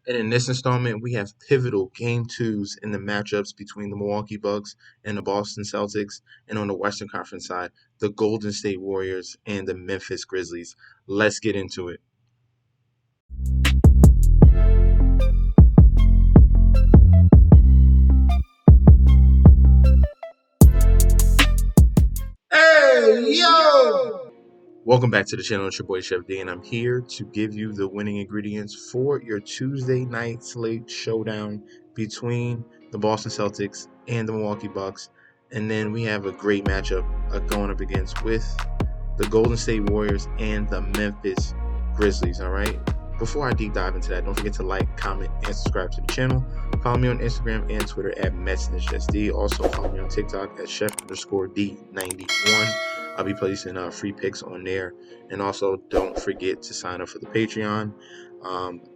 And in this installment, we have pivotal game twos in the matchups between the Milwaukee Bucks and the Boston Celtics. And on the Western Conference side, the Golden State Warriors and the Memphis Grizzlies. Let's get into it. Hey, yo! Welcome back to the channel. It's your boy Chef D, and I'm here to give you the winning ingredients for your Tuesday night slate showdown between the Boston Celtics and the Milwaukee Bucks. And then we have a great matchup going up against with the Golden State Warriors and the Memphis Grizzlies. All right. Before I deep dive into that, don't forget to like, comment, and subscribe to the channel. Follow me on Instagram and Twitter at MetsNishSD. Also follow me on TikTok at Chef_D91. I'll be placing free picks on there. And also don't forget to sign up for the Patreon.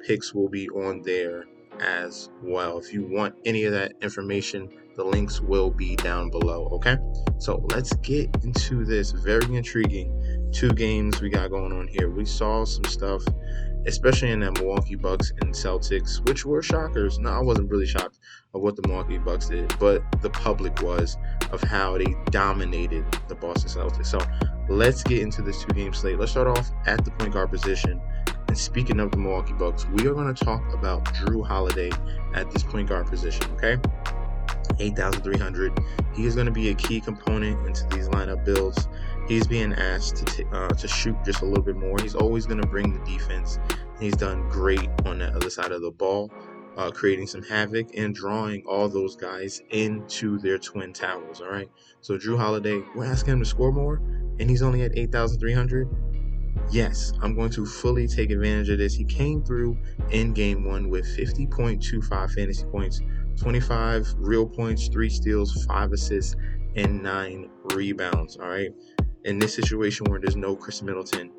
Picks will be on there as well. If you want any of that information, the links will be down below. Okay, so let's get into this very intriguing 2 games we got going on here. We saw some stuff, especially in that Milwaukee Bucks and Celtics, which were shockers. No, I wasn't really shocked of what the Milwaukee Bucks did, but the public was, of how they dominated the Boston Celtics. So let's get into this 2-game slate. Let's start off at the point guard position. And speaking of the Milwaukee Bucks, we are going to talk about Jrue Holiday at this point guard position, okay? 8,300. He is going to be a key component into these lineup builds. He's being asked to shoot just a little bit more. He's always going to bring the defense. He's done great on that other side of the ball, creating some havoc and drawing all those guys into their twin towers. All right. So Jrue Holiday, we're asking him to score more, and he's only at 8,300. Yes, I'm going to fully take advantage of this. He came through in game 1 with 50.25 fantasy points, 25 real points, 3 steals, 5 assists, and 9 rebounds. All right. In this situation where there's no Chris Middleton,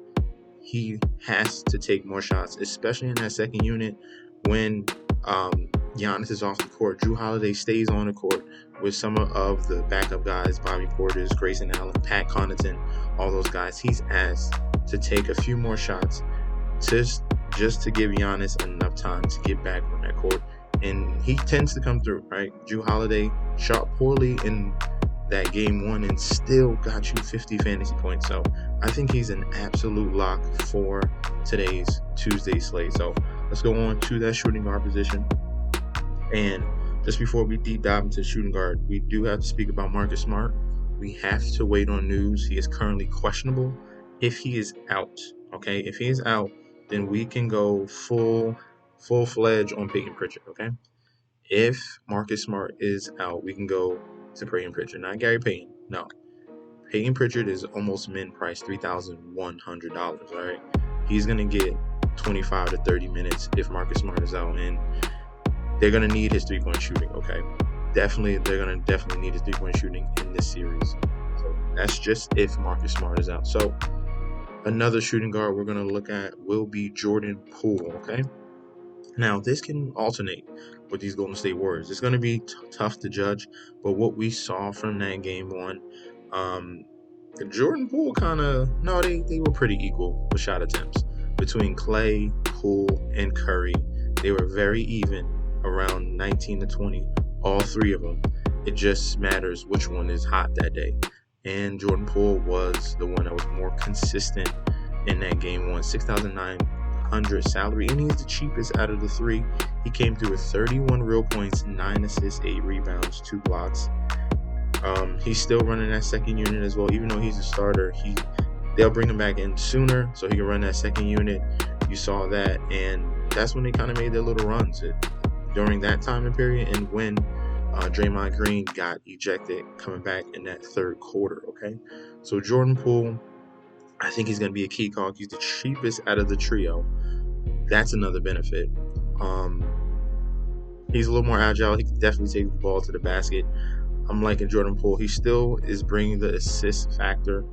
he has to take more shots, especially in that second unit when Giannis is off the court. Jrue Holiday stays on the court with some of the backup guys, Bobby Portis, Grayson Allen, Pat Connaughton, all those guys. He's asked to take a few more shots just to give Giannis enough time to get back on that court. And he tends to come through, right? Jrue Holiday shot poorly in that game 1 and still got you 50 fantasy points. So I think he's an absolute lock for today's Tuesday slate. So let's go on to that shooting guard position. And just before we deep dive into shooting guard, we do have to speak about Marcus Smart. We have to wait on news. He is currently questionable. If he is out, okay, if he is out, then we can go full-fledged on Peyton Pritchard, okay? If Marcus Smart is out, we can go to Peyton Pritchard. Not Gary Payton, no. Peyton Pritchard is almost min price, $3,100, all right? He's going to get 25 to 30 minutes if Marcus Smart is out, and they're going to need his 3-point shooting, okay? They're going to definitely need his 3-point shooting in this series. So that's just if Marcus Smart is out. So another shooting guard we're going to look at will be Jordan Poole, okay? Now, this can alternate with these Golden State Warriors. It's going to be tough to judge, but what we saw from that game 1, Jordan Poole they were pretty equal with shot attempts. Between Clay, Poole, and Curry, they were very even, around 19 to 20, all 3 of them. It just matters which one is hot that day. And Jordan Poole was the one that was more consistent in that game 1. 6,900 salary, and he's the cheapest out of the 3. He came through with 31 real points, 9 assists, 8 rebounds, 2 blocks. He's still running that second unit as well. Even though he's a starter, they'll bring him back in sooner so he can run that second unit. You saw that, and that's when they kind of made their little runs during that time period, and when Draymond Green got ejected coming back in that 3rd quarter, okay? So Jordan Poole, I think he's going to be a key cog. He's the cheapest out of the trio. That's another benefit. He's a little more agile. He can definitely take the ball to the basket. I'm liking Jordan Poole. He still is bringing the assist factor,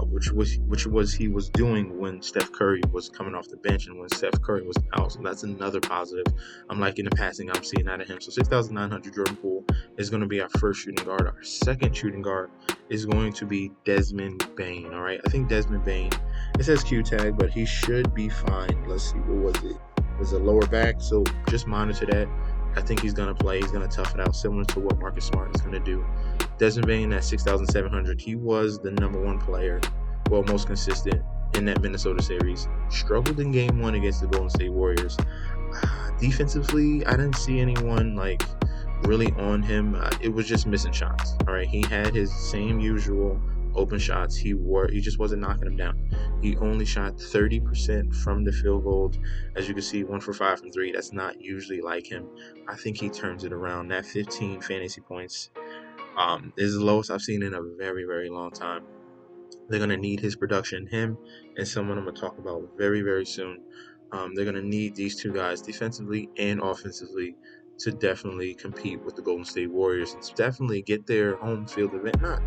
which he was doing when Steph Curry was coming off the bench and when Steph Curry was out. So that's another positive. I'm liking the passing I'm seeing out of him. So 6,900 Jordan Poole is going to be our first shooting guard. Our second shooting guard is going to be Desmond Bane. All right, I think Desmond Bane, it says Q tag, but he should be fine. Let's see, what was it? with a lower back, so just monitor that. I think he's going to play. He's going to tough it out, similar to what Marcus Smart is going to do. Desmond Bane at 6,700. He was the number one player, most consistent in that Minnesota series. Struggled in game one against the Golden State Warriors. Defensively, I didn't see anyone really on him. It was just missing shots. All right, he had his same usual open shots. He just wasn't knocking them down. He only shot 30% from the field goal. As you can see, 1 for 5 from 3. That's not usually like him. I think he turns it around. That 15 fantasy points is the lowest I've seen in a very, very long time. They're going to need his production, him and someone I'm going to talk about very, very soon. They're going to need these two guys defensively and offensively to definitely compete with the Golden State Warriors and definitely get their home field advantage. Not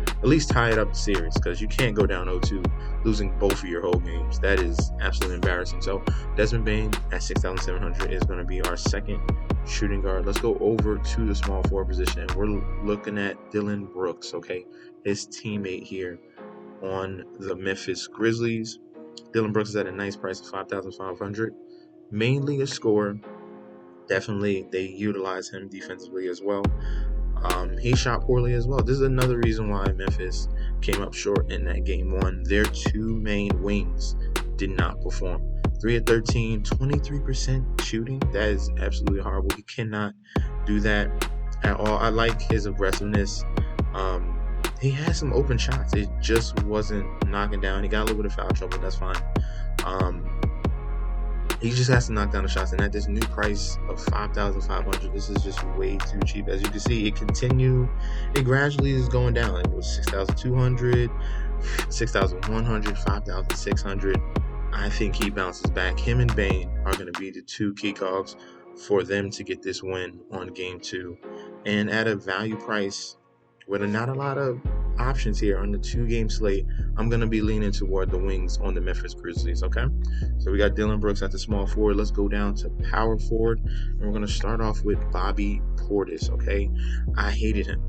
at least tie it up the series, because you can't go down 0-2 losing both of your whole games. That is absolutely embarrassing. So Desmond Bane at 6,700 is going to be our second shooting guard. Let's go over to the small forward position, and we're looking at Dillon Brooks, okay, his teammate here on the Memphis Grizzlies. Dillon Brooks is at a nice price of 5,500. Mainly a scorer. Definitely they utilize him defensively as well. He shot poorly as well. This is another reason why Memphis came up short in that game one. Their two main wings did not perform. 3 of 13, 23% shooting. That is absolutely horrible. He cannot do that at all. I like his aggressiveness. He had some open shots. It just wasn't knocking down. He got a little bit of foul trouble. That's fine. He just has to knock down the shots, and at this new price of 5,500, this is just way too cheap. As you can see, it gradually is going down. It was 6,200, 6,100, 5,600. I think he bounces back. Him and Bane are going to be the two key cogs for them to get this win on game 2. And at a value price, with not a lot of options here on the 2-game slate, I'm going to be leaning toward the wings on the Memphis Grizzlies, okay? So we got Dillon Brooks at the small forward. Let's go down to power forward, and we're going to start off with Bobby Portis, okay? I hated him.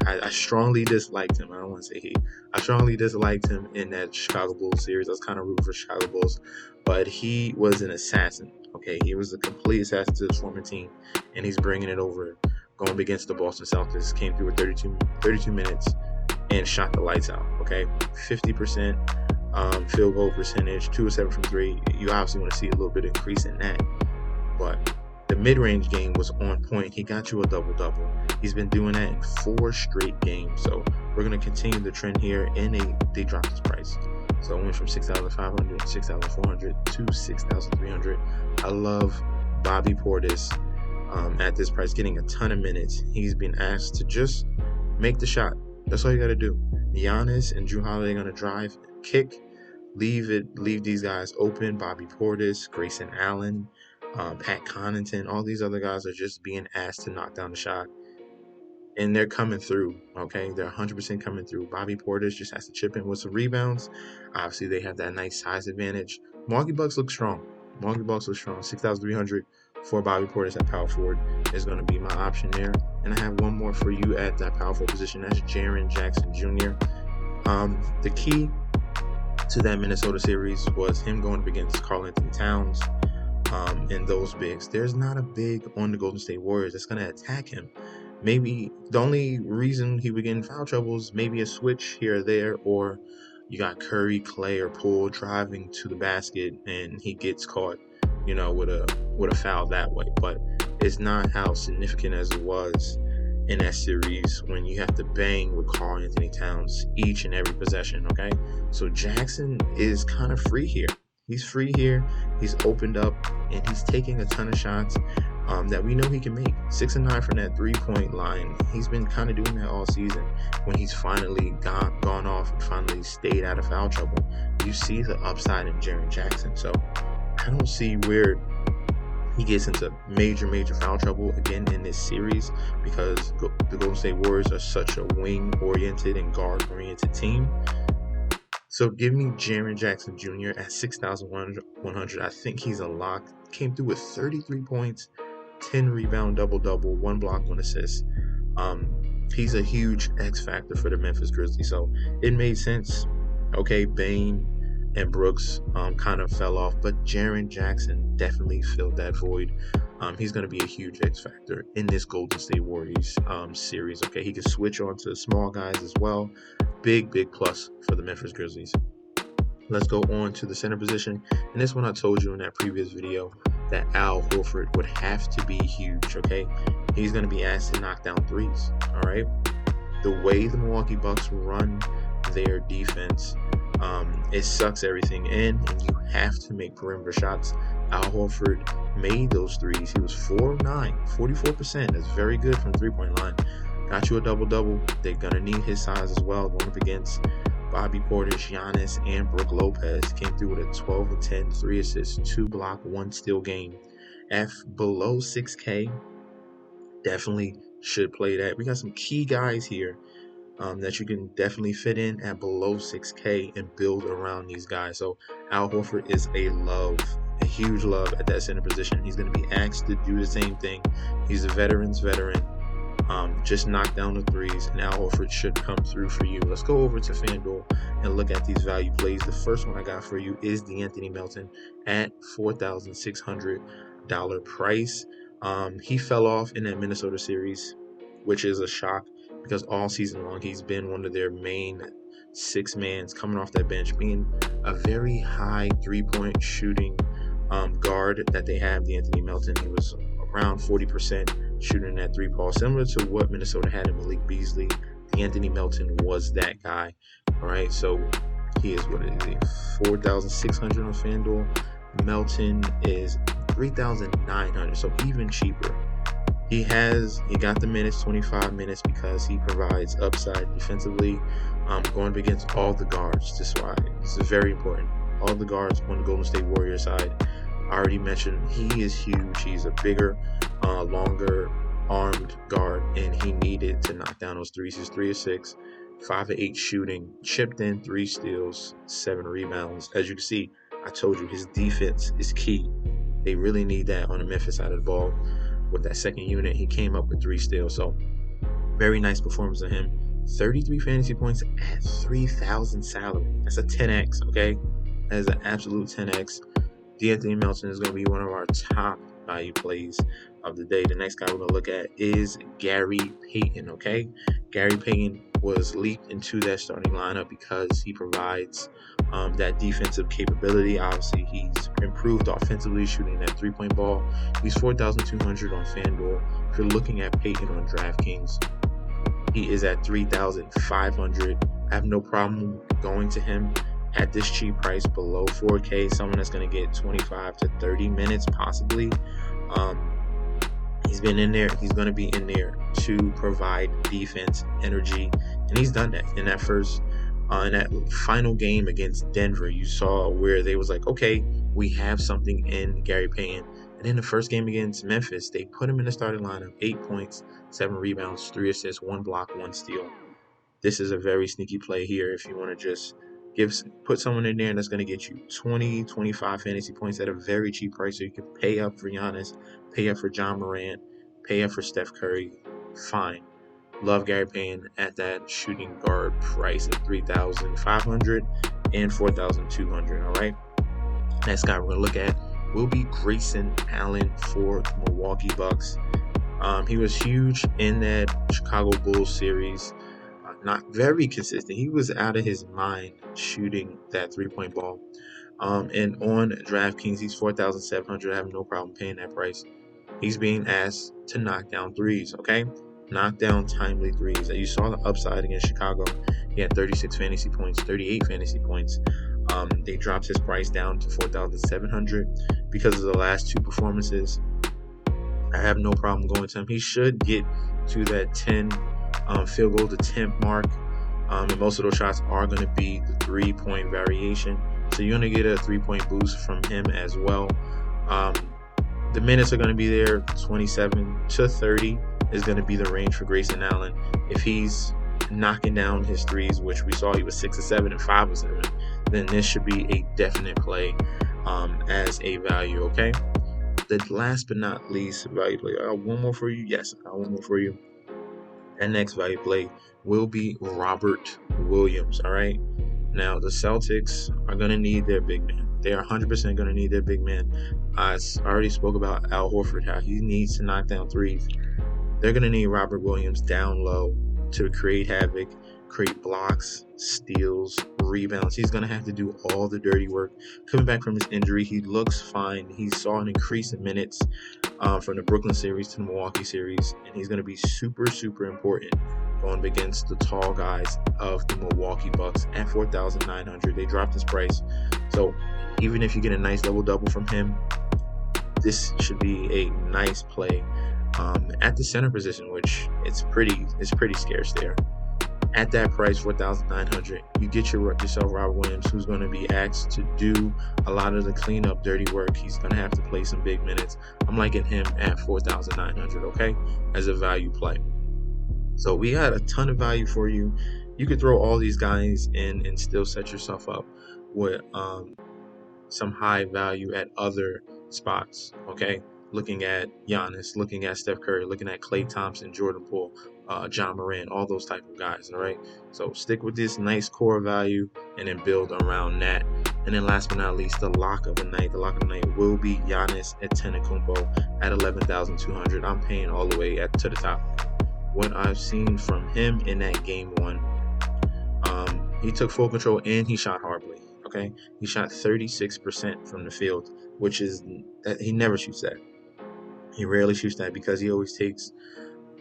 I strongly disliked him. I don't want to say I strongly disliked him in that Chicago Bulls series. I was kind of rooting for Chicago Bulls, but he was an assassin, okay? He was a complete assassin to his former team, and he's bringing it over. Going against the Boston Celtics, came through with 32 minutes and shot the lights out, okay? 50% field goal percentage, 2 of 7 from 3. You obviously want to see a little bit of increase in that. But the mid-range game was on point. He got you a double-double. He's been doing that in 4 straight games. So we're going to continue the trend here, and they dropped his price. So it went from 6,500, 6,400 to 6,300. I love Bobby Portis. At this price, getting a ton of minutes. He's been asked to just make the shot. That's all you got to do. Giannis and Jrue Holiday are going to drive, kick, leave these guys open. Bobby Portis, Grayson Allen, Pat Connaughton, all these other guys are just being asked to knock down the shot. And they're coming through, okay? They're 100% coming through. Bobby Portis just has to chip in with some rebounds. Obviously, they have that nice size advantage. Milwaukee Bucks look strong. 6,300 for Bobby Portis at power forward is going to be my option there. And I have one more for you at that power forward position. That's Jaren Jackson Jr. The key to that Minnesota series was him going up against Karl-Anthony Towns and those bigs. There's not a big on the Golden State Warriors that's going to attack him. Maybe the only reason he would get in foul trouble is maybe a switch here or there, or you got Curry, Clay, or Poole driving to the basket and he gets caught, with a foul that way. But it's not how significant as it was in that series when you have to bang with Karl-Anthony Towns each and every possession, okay? So Jackson is kind of free here. He's free here. He's opened up, and he's taking a ton of shots that we know he can make. 6 of 9 from that 3-point line. He's been kind of doing that all season. When he's finally gone off and finally stayed out of foul trouble, you see the upside in Jaren Jackson. So I don't see where he gets into major foul trouble again in this series, because the Golden State Warriors are such a wing-oriented and guard-oriented team. So give me Jaren Jackson Jr. at 6,100. I think he's a lock. Came through with 33 points, 10 rebound, double-double, 1 block, 1 assist. He's a huge X factor for the Memphis Grizzlies. So it made sense. Okay, Bane and Brooks kind of fell off, but Jaren Jackson definitely filled that void. He's going to be a huge X factor in this Golden State Warriors series. Okay, he can switch on to small guys as well. Big plus for the Memphis Grizzlies. Let's go on to the center position. And this one I told you in that previous video that Al Horford would have to be huge, okay? He's going to be asked to knock down threes, all right? The way the Milwaukee Bucks run their defense, it sucks everything in, and you have to make perimeter shots. Al Horford made those threes. He was 4-9, 44%. That's very good from three-point line. Got you a double-double. They're going to need his size as well, going up against Bobby Portis, Giannis, and Brook Lopez. Came through with a 12-10, 3 assists, 2 block, 1 steal game. Below 6K, definitely should play that. We got some key guys here that you can definitely fit in at below 6K and build around these guys. So Al Horford is a huge love at that center position. He's going to be asked to do the same thing. He's a veteran's veteran. Just knock down the threes, and Al Horford should come through for you. Let's go over to Fanduel and look at these value plays. The first one I got for you is Anthony Melton at $4,600 price. He fell off in that Minnesota series, which is a shock because all season long he's been one of their main six-mans coming off that bench, being a very high three-point shooting guard that they have. Anthony Melton, he was around 40% shooting that three ball, similar to what Minnesota had in Malik Beasley. Anthony Melton was that guy. All right, so he is what it is, 4,600 on FanDuel. Melton is 3,900, so even cheaper. He got the minutes, 25 minutes, because he provides upside defensively, going up against all the guards. This is very important. All the guards on the Golden State Warriors side. I already mentioned he is huge. He's a bigger, longer armed guard, and he needed to knock down those threes. He's 3 of 6, 5 of 8 shooting, chipped in 3 steals, 7 rebounds. As you can see, I told you his defense is key. They really need that on the Memphis side of the ball. With that second unit, he came up with 3 steals. So very nice performance of him. 33 fantasy points at 3,000 salary. That's a 10x, okay? That is an absolute 10x. Anthony Melton is going to be one of our top value plays of the day. The next guy we're going to look at is Gary Payton, okay? Gary Payton was leaped into that starting lineup because he provides that defensive capability. Obviously, he's improved offensively, shooting that three-point ball. He's 4,200 on FanDuel. If you're looking at Payton on DraftKings, he is at 3,500. I have no problem going to him at this cheap price below 4K. Someone that's going to get 25 to 30 minutes possibly. He's been in there. He's going to be in there to provide defense, energy, and he's done that in that in that final game against Denver. You saw where they was like, okay, we have something in Gary Payton. And in the first game against Memphis, they put him in the starting lineup, 8 points, 7 rebounds, 3 assists, 1 block, 1 steal. This is a very sneaky play here if you want to just put someone in there that's going to get you 20, 25 fantasy points at a very cheap price, so you can pay up for Giannis, pay up for John Morant, pay up for Steph Curry. Fine. Love Gary Payton at that shooting guard price of 3,500 and 4,200. All right. Next guy we're going to look at will be Grayson Allen for the Milwaukee Bucks. He was huge in that Chicago Bulls series. Not very consistent. He was out of his mind shooting that three-point ball. And on DraftKings, he's 4,700. I have no problem paying that price. He's being asked to knock down threes, okay? Knock down timely threes. You saw the upside against Chicago. He had 36 fantasy points, 38 fantasy points. They dropped his price down to 4,700 because of the last 2 performances. I have no problem going to him. He should get to that 10 field goal attempt mark, and most of those shots are going to be the 3-point variation, so you're going to get a 3-point boost from him as well. The minutes are going to be there. 27 to 30 is going to be the range for Grayson Allen. If he's knocking down his threes, which we saw he was 6 of 7 and 5 of 7, then this should be a definite play as a value, okay? The last but not least value play. One more for you. Yes, one more for you. That next value play will be Robert Williams, all right? Now, the Celtics are going to need their big man. They are 100% going to need their big man. I already spoke about Al Horford, how he needs to knock down threes. They're going to need Robert Williams down low to create havoc, create blocks, steals, rebounds. He's going to have to do all the dirty work. Coming back from his injury, he looks fine. He saw an increase in minutes from the Brooklyn series to the Milwaukee series, and he's going to be super, super important going against the tall guys of the Milwaukee Bucks at $4,900. They dropped his price. So even if you get a nice double-double from him, this should be a nice play at the center position, which it's pretty scarce there. At that price, $4,900, you get yourself Robert Williams, who's going to be asked to do a lot of the cleanup, dirty work. He's going to have to play some big minutes. I'm liking him at $4,900, okay, as a value play. So we got a ton of value for you. You could throw all these guys in and still set yourself up with some high value at other spots, okay? Looking at Giannis, looking at Steph Curry, looking at Klay Thompson, Jordan Poole, John Moran, all those type of guys, all right? So stick with this nice core value and then build around that. And then last but not least, the lock of the night. The lock of the night will be Giannis Antetokounmpo at $11,200. I'm paying all the way to the top. What I've seen from him in that game one, he took full control and he shot horribly. Okay, he shot 36% from the field, which is that he never shoots that. He rarely shoots that because he always takes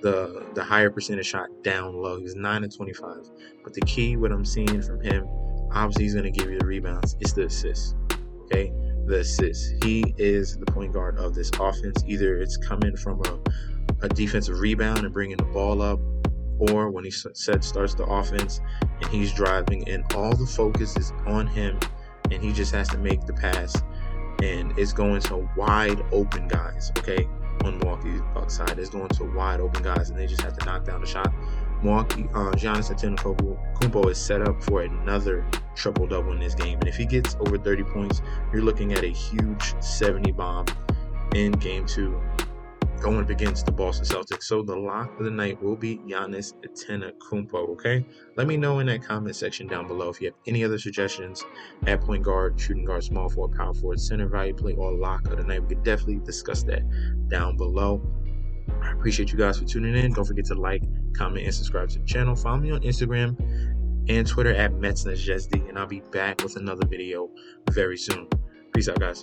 the higher percentage shot down low. He was 9-25. But the key, what I'm seeing from him, obviously he's going to give you the rebounds. It's the assists. Okay, the assists. He is the point guard of this offense. Either it's coming from a defensive rebound and bringing the ball up, or when he starts the offense and he's driving and all the focus is on him and he just has to make the pass, and it's going to wide open guys, okay? On Milwaukee's Bucks side, it's going to wide open guys and they just have to knock down the shot. Giannis Antetokounmpo is set up for another triple-double in this game, and if he gets over 30 points, you're looking at a huge 70 bomb in game 2 going up against the Boston Celtics. So the lock of the night will be Giannis Antetokounmpo, okay? Let me know in that comment section down below if you have any other suggestions at point guard, shooting guard, small forward, power forward, center value play, or lock of the night. We could definitely discuss that down below. I appreciate you guys for tuning in. Don't forget to like, comment, and subscribe to the channel. Follow me on Instagram and Twitter at MetsNajezdi, and I'll be back with another video very soon. Peace out, guys.